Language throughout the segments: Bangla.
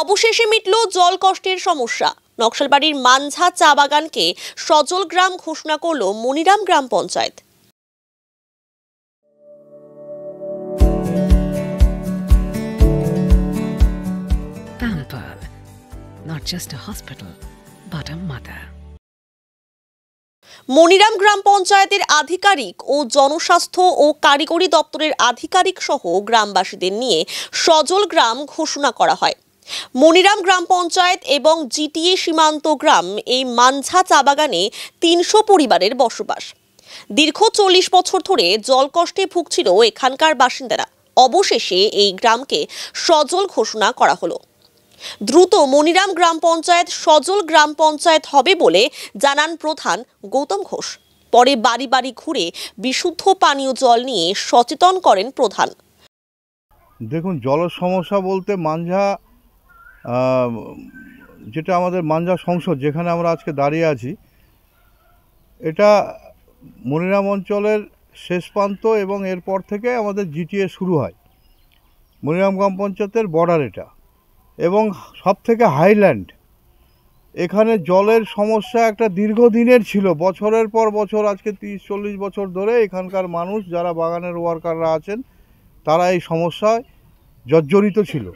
অবশেষে মিটল জল কষ্টের সমস্যা। নকশালবাড়ির মানঝা চা বাগানকে সজল গ্রাম ঘোষণা করল মনিরাম গ্রাম panchayat. Pampered, not just a hospital, but a mother. Maniram গ্রাম পঞ্চায়েতের আধিকারিক ও জনস্বাস্থ্য ও কারিগরি দপ্তরের আধিকারিক সহ গ্রামবাসীদের নিয়ে সজল গ্রাম ঘোষণা করা হয়। মনিরাম গ্রাম পঞ্চায়েত এবং জিটিএ সীমান্ত গ্রাম এই মানঝা চা বাগানে ৩০০ পরিবারের বসবাস। দীর্ঘ ৪০ বছর ধরে জলকষ্টে ভুগছিল এখানকার বাসিন্দারা। অবশেষে এই গ্রামকে সজল ঘোষণা করা হলো। দ্রুত মনিরাম গ্রাম পঞ্চায়েত সজল গ্রাম পঞ্চায়েত হবে বলে জানান প্রধান গৌতম ঘোষ। পরে বাড়ি বাড়ি ঘুরে বিশুদ্ধ পানীয় জল নিয়ে সচেতন করেন প্রধান। দেখুন, জলের সমস্যা বলতে মানঝা যেটা আমাদের মানঝা সংসদ, যেখানে আমরা আজকে দাঁড়িয়ে আছি, এটা মনিরাম অঞ্চলের শেষ প্রান্ত এবং এরপর থেকে আমাদের জিটিএ শুরু হয়। মনিরাম গ্রাম পঞ্চায়েতের বর্ডার এটা, এবং সব থেকে হাইল্যান্ড। এখানে জলের সমস্যা একটা দীর্ঘদিনের ছিল, বছরের পর বছর, আজকে 30-40 বছর ধরে এখানকার মানুষ যারা বাগানের ওয়ার্কাররা আছেন তারা এই সমস্যায় জর্জরিত ছিল।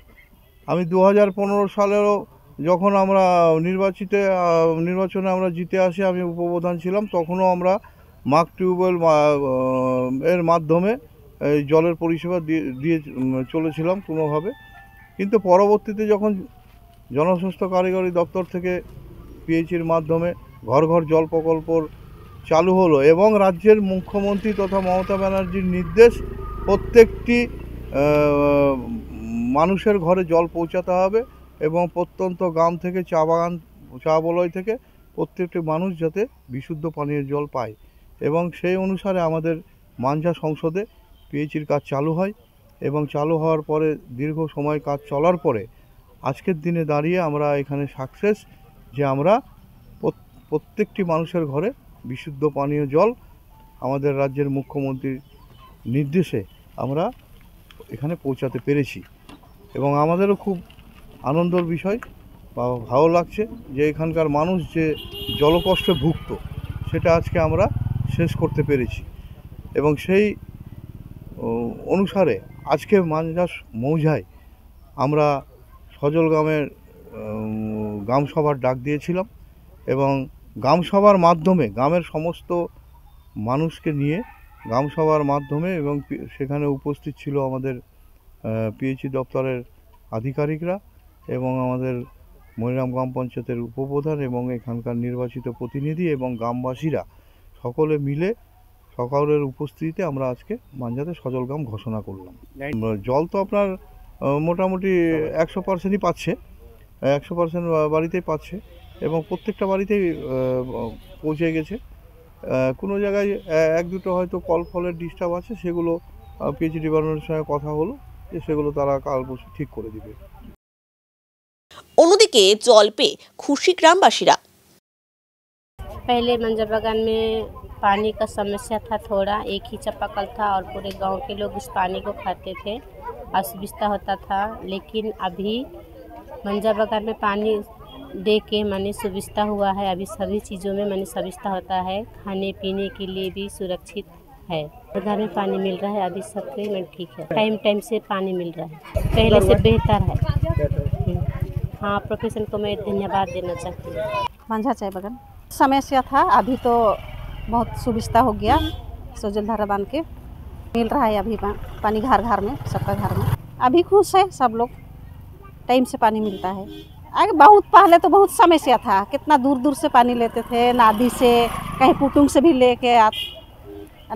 আমি 2015 সালেরও যখন আমরা নির্বাচনে আমরা জিতে আসি, আমি উপপ্রধান ছিলাম, তখনও আমরা মাক টিউবওয়েল এর মাধ্যমে এই জলের পরিষেবা দিয়ে চলেছিলাম কোনোভাবে। কিন্তু পরবর্তীতে যখন জনস্বাস্থ্য কারিগরি দপ্তর থেকে পিএইচির মাধ্যমে ঘর ঘর জল প্রকল্প চালু হলো এবং রাজ্যের মুখ্যমন্ত্রী তথা মমতা ব্যানার্জির নির্দেশ, প্রত্যেকটি মানুষের ঘরে জল পৌঁছাতে হবে এবং প্রত্যন্ত গ্রাম থেকে চা বলয় থেকে প্রত্যেকটি মানুষ যাতে বিশুদ্ধ পানীয় জল পায়, এবং সেই অনুসারে আমাদের মানঝা সংসদে পিএইচির কাজ চালু হয়। এবং চালু হওয়ার পরে দীর্ঘ সময় কাজ চলার পরে আজকের দিনে দাঁড়িয়ে আমরা এখানে সাকসেস যে আমরা প্রত্যেকটি মানুষের ঘরে বিশুদ্ধ পানীয় জল আমাদের রাজ্যের মুখ্যমন্ত্রীর নির্দেশে আমরা এখানে পৌঁছাতে পেরেছি। এবং আমাদেরও খুব আনন্দের বিষয় বা ভালো লাগছে যে এখানকার মানুষ যে জলকষ্টে ভুগত সেটা আজকে আমরা শেষ করতে পেরেছি। এবং সেই অনুসারে আজকে মানঝা মৌজায় আমরা সজল গ্রামের গ্রামসভার ডাক দিয়েছিলাম, এবং গ্রামসভার মাধ্যমে গ্রামের সমস্ত মানুষকে নিয়ে গ্রামসভার মাধ্যমে, এবং সেখানে উপস্থিত ছিল আমাদের পিএইচি দপ্তরের আধিকারিকরা এবং আমাদের মনিরাম গ্রাম পঞ্চায়েতের উপপ্রধান এবং এখানকার নির্বাচিত প্রতিনিধি এবং গ্রামবাসীরা সকলে মিলে সকলের উপস্থিতিতে আমরা আজকে মানঝাতে সজল গ্রাম ঘোষণা করলাম। জল তো আপনার মোটামুটি 100%ই পাচ্ছে, 100% বাড়িতেই পাচ্ছে এবং প্রত্যেকটা বাড়িতেই পৌঁছে গেছে। কোনো জায়গায় এক দুটো হয়তো কল ফলের ডিস্টার্ব আছে, সেগুলো পিএইচি ডিপার্টমেন্টের সঙ্গে কথা হলো যে সেগুলো তারা কাল পরশু ঠিক করে দিবে। অন্যদিকে জল পেয়ে খুশি গ্রামবাসীরা। पहले मंजर बागान में पानी का समस्या था, थोड़ा एक ही चापाकल था और पूरे गांव के लोग उस पानी को खाते थे, असुविधा होता था। लेकिन अभी मंजर बागान में पानी दे के माने सुविधा हुआ है। अभी सभी चीज़ों में माने सुविधा होता है, खाने पीने के लिए भी सुरक्षित है। घर में पानी मिल रहा है, अभी सबके में ठीक है, टाइम टाइम से पानी मिल रहा है, पहले से बेहतर है। हाँ, प्रोफेशन को मैं धन्यवाद देना चाहती हूँ। मांझा चाय बागान समस्या था, अभी तो बहुत सुविधा हो गया। सजल धारा बांध के मिल रहा है अभी पानी घर घर में, सबका घर में। अभी खुश है सब लोग, टाइम से पानी मिलता है। आगे बहुत पहले तो बहुत समस्या था, कितना दूर दूर से पानी लेते थे, नादी से कहीं पुटुंग से भी लेके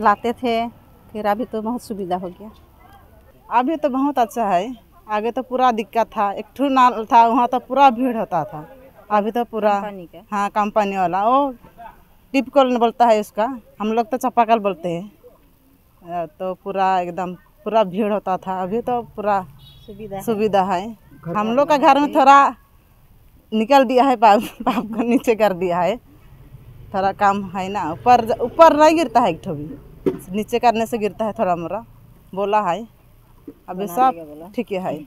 लाते थे। फिर अभी तो बहुत सुविधा हो गया। अभी तो बहुत अच्छा है, आगे तो पूरा दिक्कत था, एक ठू नाल था वहाँ तो पूरा भीड़ होता था। अभी तो पूरा हाँ कंपनी वाला वो टिपकल बोलता है उसका, हम लोग तो चापाकल बोलते हैं, तो पूरा एकदम पूरा भीड़ होता था। अभी तो पूरा सुविधा है। हम लोग का घर में थोड़ा निकल दिया है, पाप को नीचे कर दिया है, थोड़ा काम है ना, ऊपर नहीं गिरता है, एक ठो भी नीचे करने से गिरता है थोड़ा मोरा, बोला है। अभी सब ठीक है।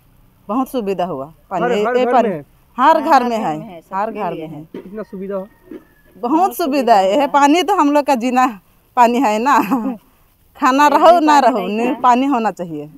बहुत सुविधा हुआ पानी हर घर ये में पानी है? हर घर में है, हर घर में है, कितना सुविधा हो? बहुत सुविधा है। यह पानी तो हम लोग का जीना पानी है ना, खाना रहो ना रहो, पानी होना चाहिए।